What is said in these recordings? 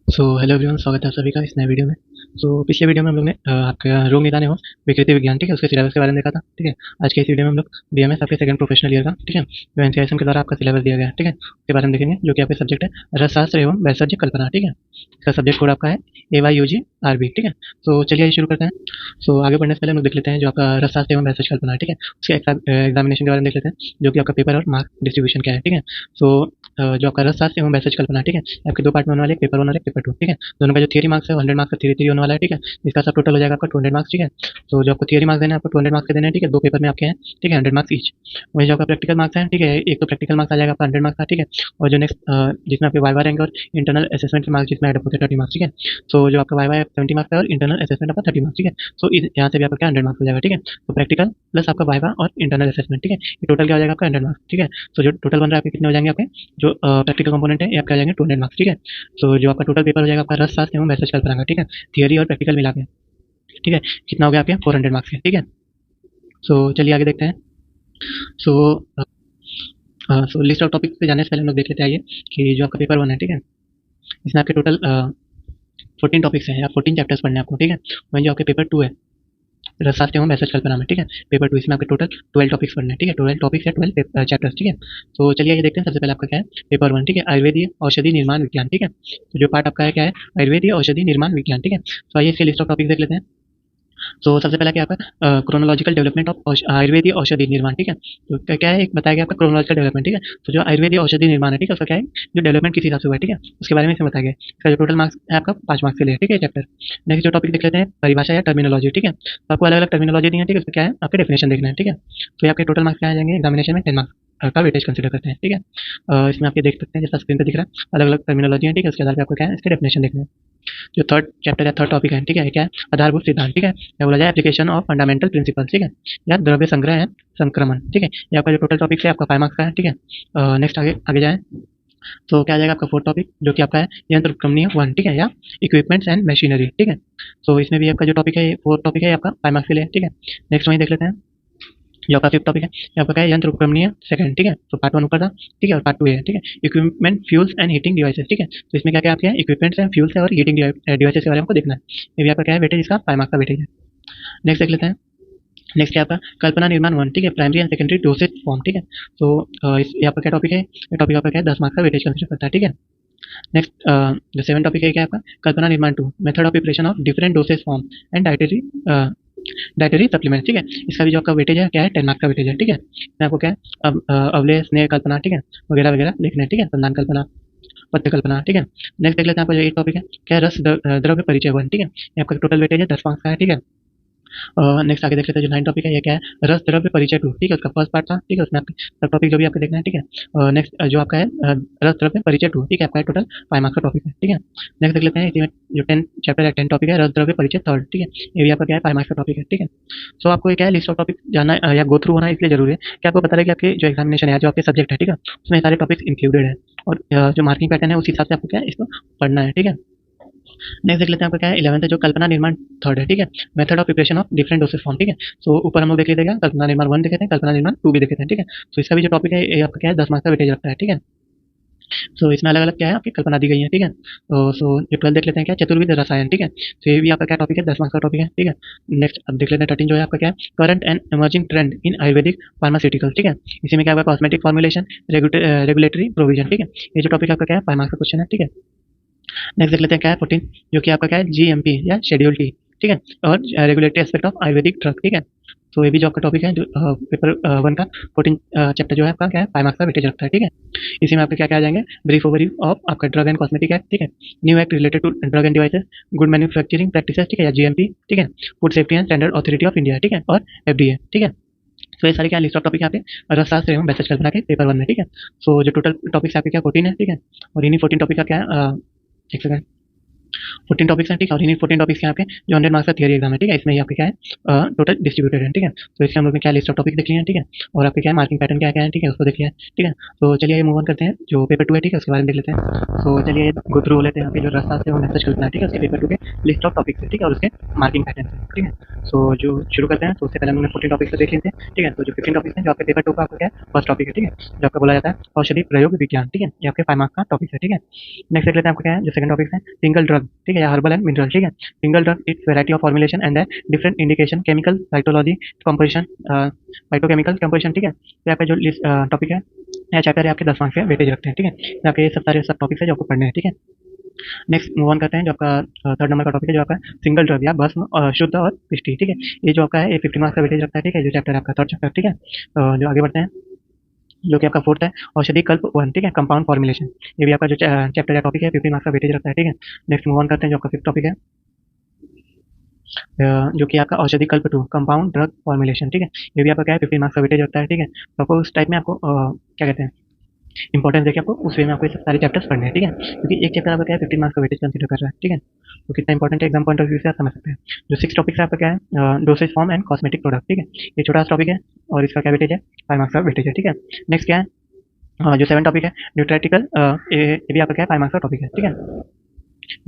Hello everyone, स्वागत है आप सभी का इस नए वीडियो में। पिछले वीडियो में हम लोग ने आपका रोग निदान एवं विकृति विज्ञान, ठीक है, उसके सिलेबस के बारे में देखा था। ठीक है, आज के इस वीडियो में हम लोग बीएमएस आपके सेकंड प्रोफेशनल ईयर का, ठीक है, जो एनसीआईएसएम के द्वारा आपका सिलेबस दिया गया है, ठीक है, उसके बारे में देखेंगे, जो कि आपके सब्जेक्ट है रसशास्त्र एवं वैसज्य कल्पना। ठीक है, इसका सब्जेक्ट कोड आपका है AYUG RB। ठीक है, तो चलिए आइए शुरू करते हैं। आगे बढ़ने से पहले हम लोग देख लेते हैं जो आपका रसशास्त्र एवं वैसज्य कल्पना है, ठीक है, उसके एग्जामिनेशन के बारे में देख लेते हैं, जो कि आपका पेपर और मार्क डिस्ट्रीब्यूशन क्या है। ठीक है, जो आपका रसशास्त्र एवं वैसज्य कल्पना, ठीक है, आपके दो पार्ट में होने वाले, एक पेपर 1 और एक पेपर 2। ठीक है, दोनों का जो थियरी मार्क्स है 100 मार्क्स का थियरी होने वाला है। ठीक है, इसका सब टोटल हो जाएगा आपका 200 मार्क्स। ठीक है, तो जो आपको थियरी मार्क्स देने हैं आपको 200 मार्क्स के देने हैं। ठीक है, दो पेपर में आपके हैं, ठीक है, 100 मार्क्स ईच। वही जो आपका प्रैक्टिकल मार्क्स है, ठीक है, एक तो प्रैक्टिकल मार्क्स आ जाएगा आपका 100 मार्क्स का। ठीक है, और जो नेक्स्ट जिसमें आपके वाइवा रहेंगे और इंटरनल असेसमेंट के मार्क्स जिसमें ऐड होते हैं 30 मार्क्स। ठीक है, तो जो आपका वाइवा है 70 मार्क्स का और इंटरनल असेसमेंट आपका 30 मार्क्स। ठीक है, यहाँ से भी आपका क्या 100 मार्क्स हो जाएगा। ठीक है, तो प्रैक्टिकल प्लस आपका वाइवा और इंटरनल असेसमेंट, ठीक है, ये टोटल क्या हो जाएगा आपका 100 मार्क्स। ठीक है, तो जो टोटल बन रहा है आपके कितने हो जाएंगे, आपके जो प्रैक्टिकल कंपोनेंट है ये आपके आ जाएंगे 200 मार्क्स। ठीक है, तो जो आपका टोटल पेपर हो जाएगा आपका रसशास्त्र एवं वैसज्य कल्पना का, ठीक है, थियरी और प्रैक्टिकल मिला के, ठीक है, कितना हो गया आपके 400 मार्क्स के। ठीक है, चलिए आगे देखते हैं। सो लिस्ट ऑफ टॉपिक पे जाने से पहले हम लोग देख लेते हैं आइए कि जो आपका पेपर 1 है, ठीक है, इसमें आपके टोटल 14 टॉपिक्स हैं या 14 चैप्टर्स पढ़ने हैं आपको। ठीक है, वहीं जो आपके पेपर 2 है रसशास्त्र एवं वैसज्य कल्पना में, ठीक है, पेपर 2 इसमें आपके टोटल 12 टॉपिक्स पढ़ने हैं। ठीक है, 12 टॉपिक्स या 12 चैप्टर्स। ठीक है, तो चलिए ये देखते हैं। सबसे पहले आपका क्या है पेपर 1, ठीक है, आयुर्वेदीय औषधि निर्माण विज्ञान। ठीक है, तो जो पार्ट आपका है क्या है आयुर्वेदीय औषधि निर्माण विज्ञान। ठीक है, तो आइए इसके लिस्ट ऑफ टॉपिक देख लेते हैं। सबसे पहला क्या है आपका क्रोनोलॉजिकल डेवलपमेंट ऑफ आयुर्वेदीय औषधि निर्माण। ठीक है, तो क्या है एक बताया गया आपका क्रोनोलॉजिकल डेवलपमेंट। ठीक है, तो जो आयुर्वेदीय औषधि निर्माण है, ठीक है, उसका क्या है जो डेवलपमेंट किस हिसाब से हुआ है, ठीक है, उसके बारे में इसमें बताया गया है। इसका जो टोटल मार्क्स है आपका 5 मार्क्स के लिए, ठीक है, चैप्टर। नेक्स्ट जो टॉपिक देख लेते हैं परिभाषा या टर्मिनोलॉजी। ठीक है, तो आपको अलग अलग टर्मिनोलॉजी दी है, ठीक है, उसका क्या है आपके डेफिनेशन देखना है। ठीक है, तो ये आपके टोटल मार्क्स क्या आ जाएंगे एग्जामिनेशन में 10 मार्क्स का वेटेज कंसिडर करते हैं। ठीक है, इसमें आप ये देख सकते हैं जैसा स्क्रीन पे दिख रहा है अलग अलग टर्मिनोलॉजी है, ठीक है, उसके आधार पे आपको क्या है इसके डेफिनेशन देखने हैं। जो थर्ड चैप्टर या थर्ड टॉपिक है, ठीक है, ये क्या है आधारभूत सिद्धांत। ठीक है, या बोला जाए एप्लीकेशन ऑफ फंडामेंटल प्रिंसिपल। ठीक है, या द्रव्य संग्रह है संक्रमण। ठीक है, ये आपका जो टोटल टॉपिक है आपका 5 मार्क्स का है। ठीक है, नेक्स्ट आगे आगे जाए तो क्या आ जाएगा आपका फोर्थ टॉपिक जो कि आपका है यंत्र उपकरणीय 1। ठीक है, या इक्विपमेंट्स एंड मशीनरी। ठीक है, इसमें भी आपका जो टॉपिक है फोर्थ टॉपिक है आपका 5 मार्क्स के लिए। ठीक है, नेक्स्ट वहीं देख लेते हैं जो आपका फिफ्थ टॉपिक है यहाँ पर क्या है यंत्र उपकरणीय सेकंड। ठीक है, तो पार्ट 1 ऊपर था, ठीक है, और पार्ट 2 है। ठीक है, equipment fuels and heating devices. ठीक है, तो इसमें क्या क्या आपके इक्विपमेंट्स हैं फ्यूल्स है और हीटिंग डिवाइसेस के बारे में आपको देखना है। ये भी आपका क्या है वेटेज इसका 5 मार्क्स का वेटेज है। नेक्स्ट देख लेते हैं। नेक्स्ट क्या आपका कल्पना निर्माण 1। ठीक है, primary and secondary dosage form. ठीक है, इस ये आपका क्या टॉपिक है ये टॉपिक आपका क्या है 10 मार्क्स का वेटेज कंसिडर करता है। ठीक है, नेक्स्ट जो 7 टॉपिक है क्या आपका कल्पना निर्माण 2 method of preparation of different dosage form and dietary supplement. ठीक है, इसका भी जो आपका वेटेज है क्या है 10 मार्क्स का वेटेज है। ठीक है, इसमें आपको क्या है अवलेय स्नेह कल्पना, ठीक है, वगैरह वगैरह लिखना है। ठीक है, संधान कल्पना पथ्य कल्पना। ठीक है, नेक्स्ट देख लेते हैं आपका जो एक टॉपिक है क्या है रस द्रव्य परिचय 1। ठीक है, ये आपका टोटल वेटेज है 10 मार्क्स का है। ठीक है, नेक्स्ट आगे देख लेते हैं जो 9 टॉपिक है ये क्या है रस द्रव्य परिचय 2। ठीक है, उसका फर्स्ट पार्ट था। ठीक है, उसमें आपके सब टॉपिक जो भी आपको देखना है। ठीक है, नेक्स्ट जो आपका है रस द्रव्य परिचय 2। ठीक है, आपका टोटल 5 मार्क्स का टॉपिक है। ठीक है, नेक्स्ट देख लेते हैं इसी में जो 10 चैप्टर है 10 टॉपिक है रस द्रव्य परिचय 3। ठीक है, ये भी आपका क्या है 5 मार्क्स का टॉपिक है। ठीक है, आपको ये क्या है लिस्ट ऑफ टॉपिक जाना या गो थ्रू होना इसलिए जरूरी है कि आपको पता रहे कि आपके जो एग्जामिनेशन है जो आपके सब्जेक्ट है, ठीक है, उसमें सारे टॉपिक्स इंक्लूडेड है और जो मार्किंग पैटर्न है उस हिसाब से आपको क्या है इसको पढ़ना है। ठीक है, नेक्स्ट देख लेते हैं आपका क्या है 11th है जो कल्पना निर्माण 3 है। ठीक है, method of preparation of different dosage form. ठीक है, ऊपर हम लोग देख लेते हैं कल्पना निर्माण 1 देखे थे कल्पना निर्माण 2 भी देखे थे। ठीक है, इसका भी जो टॉपिक है ये आपका क्या है 10 मार्क्स का वेटेज रखता है। ठीक है, इसमें अलग अलग क्या है आपकी कल्पना दी गई है। ठीक है, जो 12 देख लेते हैं क्या चतुर्विद रसायन। ठीक है, ये भी आपका क्या टॉपिक है 10 मार्क्स का टॉपिक है। ठीक है, नेक्स्ट अब देख लेते हैं 13 जो है आपका क्या है current and emerging trend in Ayurvedic pharmaceutical. ठीक है, इसी में क्या होगा कॉस्मेटिक फॉर्मुलेशन रेगुलेटरी प्रोविजन। ठीक है, ये जो टॉपिक आपका क्या है 5 मार्क्स का क्वेश्चन है। ठीक है, नेक्स्ट देख लेते हैं क्या है 14 जो कि आपका क्या है जीएमपी या शेड्यूल टी। ठीक है, और regulatory aspect of Ayurvedic drug. ठीक है, ये भी जो आपका टॉपिक है जो पेपर 1 का 14 चैप्टर जो है आपका क्या है 5 मार्क्स का वेटेज रखता है। ठीक है, इसी में आपके क्या क्या आ जाएंगे ब्रीफ ओवरव्यू ऑफ आपका ड्रग एंड कॉस्मेटिक एक्ट। ठीक है, new act related to drug and devices good manufacturing practices. ठीक है, या जीएमपी। ठीक है, food safety and standard authority of India. ठीक है, और एफडीए। ठीक है, ये सारे क्या लिस्ट ऑफ टॉपिक यहाँ पे रसशास्त्र एवं वैसज्य कल्पना के पेपर 1 में। ठीक है, जो टोटल टॉपिक्स आपके क्या 14 है। ठीक है, और इन्हीं 14 टॉपिक का क्या है एक सेकंड 14 टॉपिक्स हैं, ठीक है, और इन्हीं 14 टॉपिक्स के यहाँ पे जो 100 मार्क्स का थियरी एग्जाम है, ठीक है, इसमें ये आपके क्या है टोटल डिस्ट्रीब्यूटेड है, ठीक है। तो इसके हम लोग ने क्या लिस्ट ऑफ टॉपिक देख लिए हैं, ठीक है, और आपके क्या है मार्किंग पैटर्न क्या क्या है, ठीक है, उसको देख लिया है, ठीक है। तो चलिए मूव ऑन करते हैं जो पेपर 2 है, ठीक है, उसके बारे में देख लेते हैं। तो चलिए गो थ्रू हो लेते हैं यहाँ पे जो रास्ता से वो मैसेज करना है, ठीक है, उसके पेपर 2 के लिस्ट ऑफ टॉपिक्स है, ठीक है, और उसके मार्किंग पैटर्न है, ठीक है। सो जो शुरू करते हैं तो उससे पहले हमने 14 टॉपिक्स को देख लेते हैं, ठीक है। तो जो 15 टॉपिक्स हैं जो आपके पेपर 2 का आपका क्या है फर्स्ट टॉपिक है, ठीक है, जो आपका बोला जाता है औषधि प्रयोग विज्ञान, ठीक है, ये आपके 5 मार्क्स का टॉपिक है, ठीक है। नेक्स्ट देख लेते हैं आपका क्या है जो सेकंड टॉपिक है सिंगल ड्रग, ठीक है, या हर्बल एंड मिनरल, ठीक है। Single drug it's variety of formulation and different indication chemical cytology composition phytochemical composition, ठीक है। तो यहाँ पे जो टॉपिक है या चैप्टर है आपके 10 मार्क्स के वेटेज रखते हैं, ठीक है। यहाँ पे ये सब सारे सब टॉपिक्स है जो आपको पढ़ने हैं, ठीक है। नेक्स्ट मूव ऑन करते हैं जो आपका थर्ड नंबर का टॉपिक है जो आपका सिंगल ड्रग या भस्म शुद्ध और पुष्टि, ठीक है। ये जो आपका है ये 50 मार्क्स का वेटेज रखता है, ठीक है, जो चैप्टर है आपका थर्ड चैप्टर, ठीक है। जो आगे बढ़ते हैं जो कि आपका फोर्थ है औषधि कल्प 1, ठीक है, कंपाउंड फॉर्मुलेशन। ये भी आपका जो चैप्टर या टॉपिक है 50 मार्क्स का वेटेज रखता है, ठीक है। नेक्स्ट मूव ऑन करते हैं जो आपका फिफ्थ टॉपिक है जो कि आपका औषधि कल्प 2 कंपाउंड ड्रग फॉर्मुलेशन, ठीक है। ये भी आपका क्या है 50 मार्क्स का वेटेज रखता है, ठीक है। तो आपको उस टाइप में आपको क्या कहते हैं इंपॉर्टेंस देखिए आपको उस वे में आपको ये सब सारे चैप्टर्स पढ़ने हैं, ठीक है, क्योंकि एक चैप्टर आपका क्या है 15 मार्क्स का वेटेज कंसीडर कर रहा है, ठीक है। तो कितना इंपॉर्टेंट है एग्जाम पॉइंट ऑफ व्यू से आप समझ सकते हैं। जो सिक्स टॉपिक है आपका क्या है dosage form and cosmetic product, ठीक है। ये छोटा सा टॉपिक है और इसका क्या वेटेज है 5 मार्क्स का वेटेज है, ठीक है। नेक्स्ट क्या है जो सेवन टॉपिक है न्यूट्रेटिकल, ये भी आपका क्या है 5 मार्क्स का टॉपिक है, ठीक है,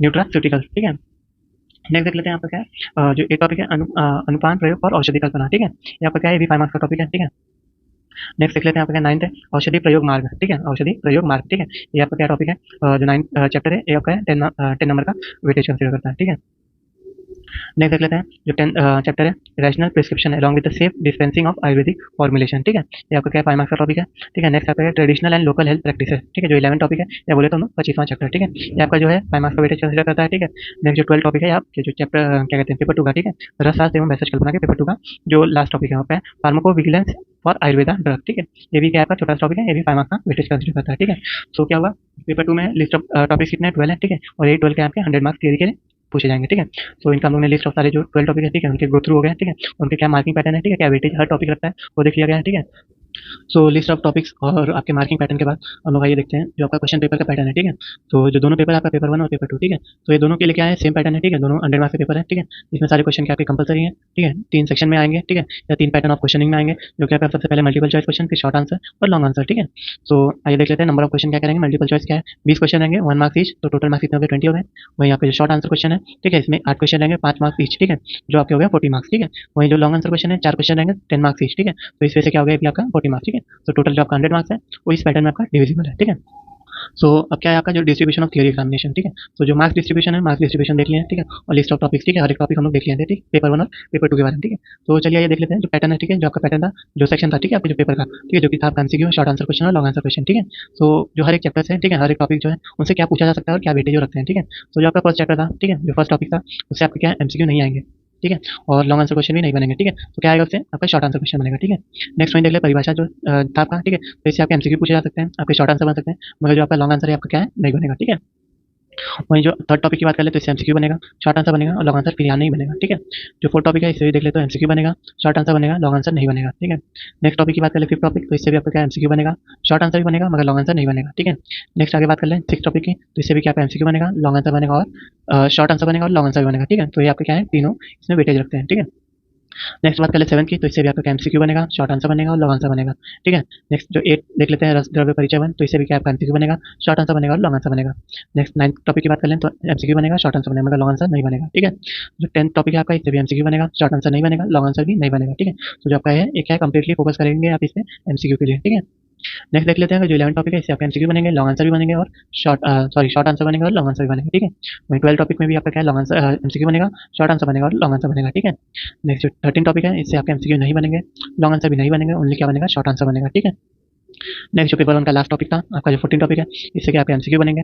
न्यूट्रास्यूटिकल, ठीक है। नेक्स्ट देख लेते हैं आपका क्या है जो एक टॉपिक है अनुपान प्रयोग और औषधि कल्पना, ठीक है, ये आपका क्या है ये भी 5 मार्क्स का टॉपिक है, ठीक है। नेक्स्ट देख लेते हैं आपका क्या नाइन्थ है औषधि प्रयोग मार्ग, ठीक है, औषधि प्रयोग मार्ग, ठीक है। ये आपका क्या टॉपिक है जो नाइन्थ चैप्टर है ये आपका है 10 नंबर का वेटेज कंसीडर करता है, ठीक है। नेक्स्ट देख लेते हैं जो 10 चैप्टर है rational prescription along with the safe dispensing of Ayurvedic formulation, ठीक है। ये आपका क्या 5 मार्क्स का टॉपिक है, ठीक है। नेक्स्ट आपका है traditional and local health practice, ठीक है, जो 11 टॉपिक है या बोले तो 25वां चैप्टर, ठीक है। ये आपका जो है 5 मार्क्स का वेटेज कंसीडर करता है, ठीक है। नेक्स्ट जो 12 टॉपिक है आपके जो चैप्टर क्या कहते हैं पेपर 2 का, ठीक है, रसशास्त्र एवं मैसेज कल्पना के पेपर 2 का जो लास्ट टॉपिक है वहाँ पे फार्माकोविजिलेंस फॉर आयुर्वेदा ड्रग, ठीक है। ये भी क्या आपका छोटा सा टॉपिक है, ये भी 5 मार्क्स का वेटेज कंसीडर करता है, ठीक है। सो क्या हुआ पेपर 2 में लिस्ट ऑफ टॉपिक्स कितने 12 है, ठीक है, और ये 12 के आपके 100 मार्क्स थियरी के पूछे जाएंगे, ठीक है। सो इनका हम लोग ने लिस्ट ऑफ सारे जो 12 टॉपिक है, ठीक है, उनके गो थ्रू हो गए, ठीक है, उनके क्या मार्किंग पैटर्न है, ठीक है, क्या वेटेज हर टॉपिक रखता है वो देख लिया गया है, ठीक है। सो लिस्ट ऑफ टॉपिक्स और आपके मार्किंग पैटर्न के बाद हम लोग आइए देखते हैं जो आपका क्वेश्चन पेपर का पैटर्न है, ठीक है। तो जो दोनों पेपर आपका पेपर 1 और पेपर 2, ठीक है, तो ये दोनों के लिए क्या है सेम पैटर्न है, ठीक है, दोनों 100 मार्क्स के पेपर है, ठीक है। इसमें सारे क्वेश्चन के आपके कंपलसरी है, ठीक है, 3 सेक्शन में आएंगे, ठीक है, या 3 पैटर्न ऑफ क्वेश्चनिंग में आएंगे जो कि आपका सबसे पहले मल्टीपल चॉइस क्वेश्चन, फिर शॉर्ट आंसर और लॉन्ग आंसर, ठीक है। सो आइए देख लेते हैं नंबर ऑफ क्वेश्चन क्या करेंगे। मल्टीपल चॉइस क्या है 20 क्वेश्चन रहेंगे 1 मार्क्स ईच, तो टोटल मार्क्स कितने हो गए 20 हो गए। वहीं आपके जो शॉर्ट आंसर क्वेश्चन है, ठीक है, इसमें 8 क्वेश्चन रहेंगे 5 मार्क्स ईच, ठीक है, जो आपके हो गया 40 मार्क्स, ठीक है। वहीं जो लॉन्ग आंसर क्वेश्चन है 4 क्वेश्चन रहेंगे 10 मार्क्स ईच, ठीक है, तो इस वजह से क्या हो गया ये भी आपका 40 मार्क्स, ठीक है। तो टोटल जो आपका 100 मार्क्स है वो इस पैटर्न में आपका डिविजिबल है, ठीक है। सो अब क्या है आपका जो डिस्ट्रीब्यूशन ऑफ थियरी एग्जामिनेशन, ठीक है। तो जो मार्क्स डिस्ट्रीब्यूशन है मार्क्स डिस्ट्रीब्यूशन देख लिया है, ठीक है, और लिस्ट ऑफ टॉपिक्स, ठीक है, हर एक टॉपिक हम लोग देख लिए थे, ठीक, पेपर 1 और पेपर 2 के बारे में, ठीक है। तो चलिए ये देख लेते हैं जो पैटर्न है, ठीक है, जो आपका पैटर्न था जो सेक्शन था, ठीक है, आपके जो पेपर का, ठीक है, जो कि था आपका एमसीक्यू शॉर्ट आंसर क्वेश्चन और लॉन्ग आंसर क्वेश्चन, ठीक है। सो जो हर एक चैप्टर है, ठीक है, हर एक टॉपिक जो है उनसे क्या पूछा जा सकता है और क्या वेटेज रखते हैं, ठीक है। तो जो आपका फर्स्ट चैप्टर था, ठीक है, जो फर्स्ट टॉपिक था उससे आपके क्या एमसीक्यू नहीं आएंगे, ठीक है, और लॉन्ग आंसर क्वेश्चन भी नहीं बनेंगे, ठीक है। तो क्या आएगा उससे आपका शॉर्ट आंसर क्वेश्चन बनेगा, ठीक है। नेक्स्ट वहीं देख ले परिभाषा जो था आपका, ठीक है, तो इससे आपके एमसीक्यू पूछे जा सकते हैं, आपके शॉर्ट आंसर बन सकते हैं, मगर जो आपका लॉन्ग आंसर है आपका क्या है नहीं बनेगा, ठीक है। वहीं जो थर्ड टॉपिक की बात कर ले तो इससे एमसीक्यू बनेगा, शॉर्ट आंसर बनेगा और लॉन्ग आंसर फिर यहाँ नहीं बनेगा, ठीक है। जो फोर्थ टॉपिक है इससे भी देख ले तो एमसीक्यू बनेगा, शॉर्ट आंसर बनेगा, लॉन्ग आंसर नहीं बनेगा, ठीक है। नेक्स्ट टॉपिक की बात कर ले फिफ्थ टॉपिक, तो इससे भी आपका क्या एमसीक्यू बनेगा, शॉर्ट आंसर भी बनेगा मगर लॉन्ग आंसर नहीं बनेगा, ठीक है। नेक्स्ट आगे बात कर लें सिक्स टॉपिक की, तो इससे भी क्या एमसीक्यू बनेगा, लॉन्ग आंसर बनेगा और शॉर्ट आंसर बनेगा और लॉन्ग आंसर भी बनेगा, ठीक है। तो ये आपके क्या है तीनों इसमें वेटेज रखते हैं, ठीक है। नेक्स्ट बात कर ले सेवन की, तो इससे भी आपका एमसीक्यू बनेगा, शॉर्ट आंसर बनेगा और लॉन्ग आंसर बनेगा, ठीक है। नेक्स्ट जो एट देख लेते हैं रस द्रव्य परिचय वन, तो इससे भी क्या आपका एमसीक्यू बनेगा, शॉर्ट आंसर बनेगा और लॉन्ग आंसर बनेगा। नेक्स्ट नाइन्थ टॉपिक की बात कर लें तो एमसीक्यू बनेगा, शॉर्ट आंसर बनेगा मगर लॉन्ग आंसर नहीं बनेगा, ठीक है। जो टेंथ टॉपिक है आपका इससे भी एमसीक्यू बनेगा, शॉर्ट आंसर नहीं बनेगा, लॉन्ग आंसर भी नहीं बनेगा, ठीक है। तो जो आपका है एक है कंप्लीटली फोकस करेंगे आप इस पे एमसीक्यू के लिए, ठीक है। नेक्स्ट देख लेते हैं जो 11 टॉपिक है इससे आपका एमसीक्यू बनेंगे, लॉन्ग आंसर भी बनेंगे और शॉर्ट आंसर बनेगा और लॉन्ग आंसर भी बनेगा, ठीक है। वहीं 12 टॉपिक में भी आपका क्या है लॉन्ग आंसर एमसीक्यू बनेगा, शॉर्ट आंसर बनेगा और लॉन्ग आंसर बनेगा, ठीक है। नेक्स्ट जो 13 टॉपिक है इससे आपका एमसीक्यू नहीं बनेंगे, लॉन्ग आंसर भी नहीं बनेंगे, ओनली क्या बनेगा शॉर्ट आंसर बनेगा, ठीक है। नेक्स्ट जो पेपर 1 का लास्ट टॉपिक था आपका जो 14 टॉपिक है इससे क्या आपके एमसीक्यू बनेंगे,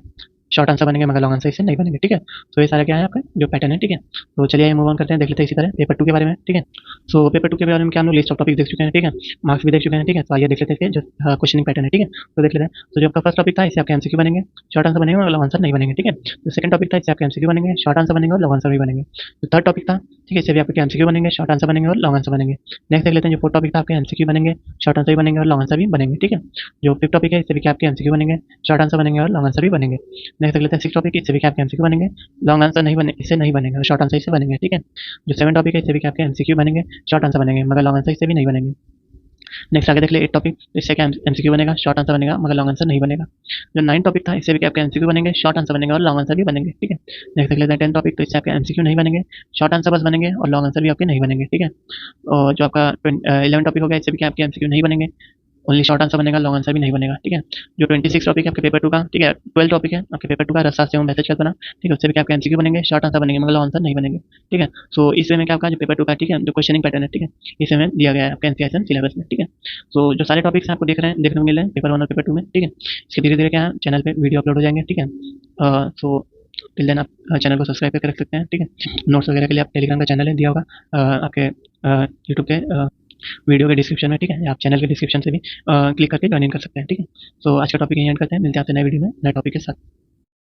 शॉर्ट आंसर बनेंगे मगर लॉन्ग आंसर इससे नहीं बनेंगे, ठीक है। तो ये सारा क्या है आपका जो पैटर्न है, ठीक है। तो चलिए मूव ऑन करते हैं, देख लेते हैं इसी तरह पेपर 2 के बारे में, ठीक है। सो पेपर 2 के बारे में क्या हम लोग लिस्ट ऑफ टॉपिक देख चुके हैं, ठीक है, मार्क्स भी देख चुके हैं, ठीक है। तो आइए देख लेते हैं जो क्वेश्चनिंग पैटर्न है, ठीक है, तो देख लेते हैं। तो जो आपका फर्स्ट टॉपिक था इससे आपके एमसीक्यू बनेंगे, शॉर्ट आंसर बनेंगे और लॉन्ग आंसर नहीं बनेंगे, ठीक है। जो सेकंड टॉपिक था इससे आपके एमसीक्यू बनेंगे, शॉर्ट आंसर बनेंगे और लॉन्ग आंसर भी बनेंगे। जो थर्ड टॉपिक था ठीक है, इससे भी आपके एमसीक्यू बनेंगे, शॉर्ट आंसर बनेंगे और लॉन्ग आंसर बनेंगे। नेक्स्ट देख लेते हैं, जो फोर्थ टॉपिक था आपके एमसीक्यू बनेंगे, शॉर्ट आंसर भी बनेंगे और लॉन्ग आंसर भी बनेंगे। ठीक है, जो फिफ्थ टॉपिक है इससे भी क्या आपके एमसीक्यू बनेंगे, शॉर्ट आंसर बनेंगे और लॉन्ग आंसर भी बनेंगे। नेक्स्ट देख लेते हैं सिक्स टॉपिक, इससे भी क्या आपके एमसीक्यू बनेंगे, लॉन्ग आंसर नहीं बने, इससे नहीं बनेंगे और शॉर्ट आंसर इससे बनेंगे। ठीक है, जो सेवन टॉपिक है इससे भी क्या आपके एमसीक्यू बनेंगे, शॉर्ट आंसर बनेंगे मगर लॉन्ग आंसर इससे भी नहीं बनेंगे। नेक्स्ट आगे देख लिए एट टॉपिक, इससे क्या एमसीक्यू बनेगा, शॉर्ट आंसर बनेगा मगर लॉन्ग आंसर नहीं बनेगा। जो नाइन टॉपिक था इससे भी क्या आपके एमसीक्यू बनेंगे, शॉर्ट आंसर बनेगा और लॉन्ग आंसर भी बनेंगे। ठीक है, नेक्स्ट देख लेते हैं टेन टॉपिक, तो इससे आपके एमसीक्यू नहीं बनेंगे, शॉर्ट आंसर बस बनेंगे और लॉन्ग आंसर भी आपके नहीं बनेंगे। ठीक है, और जो आपका 11 टॉपिक हो गया इससे भी क्या आपके एमसीक्यू नहीं बनेंगे, ओनली शॉर्ट आंसर बनेगा, लॉन्ग आंसर भी नहीं बनेगा। ठीक है, जो 26 टॉपिक है आपके पेपर टू का, ठीक है 12 टॉपिक है आपके पेपर टू का, रसास्ते एवं मैसेज कल्पना। ठीक है, उससे भी क्या आपके एमसीक्यू बनेंगे, शॉर्ट आंसर बनेंगे मगर लॉन्ग आंसर नहीं बनेंगे। ठीक है, सो इस वे में क्या आपका जो पेपर टू का, ठीक है, जो क्वेश्चनिंग पैटर्न है, ठीक है, इस वे में दिया गया है आपके एनसीईआरटी सिलेबस में। ठीक है, सो जो सारे टॉपिक्स आपको देख रहे हैं, देखने को मिल रहे हैं पेपर वन और पेपर टू में। ठीक है, इसके धीरे धीरे क्या है चैनल पे वीडियो अपलोड हो जाएंगे। ठीक है, सो टिल देन आप चैनल को सब्सक्राइब करके रख सकते हैं। ठीक है, नोट्स वगैरह के लिए आप टेलीग्राम का चैनल है दिया होगा आपके यूट्यूब के वीडियो के डिस्क्रिप्शन में। ठीक है, आप चैनल के डिस्क्रिप्शन से भी क्लिक करके ज्वाइन इन कर सकते हैं। ठीक है, सो आज का टॉपिक यहीं एंड करते हैं, मिलते हैं आपसे नए वीडियो में नए टॉपिक के साथ।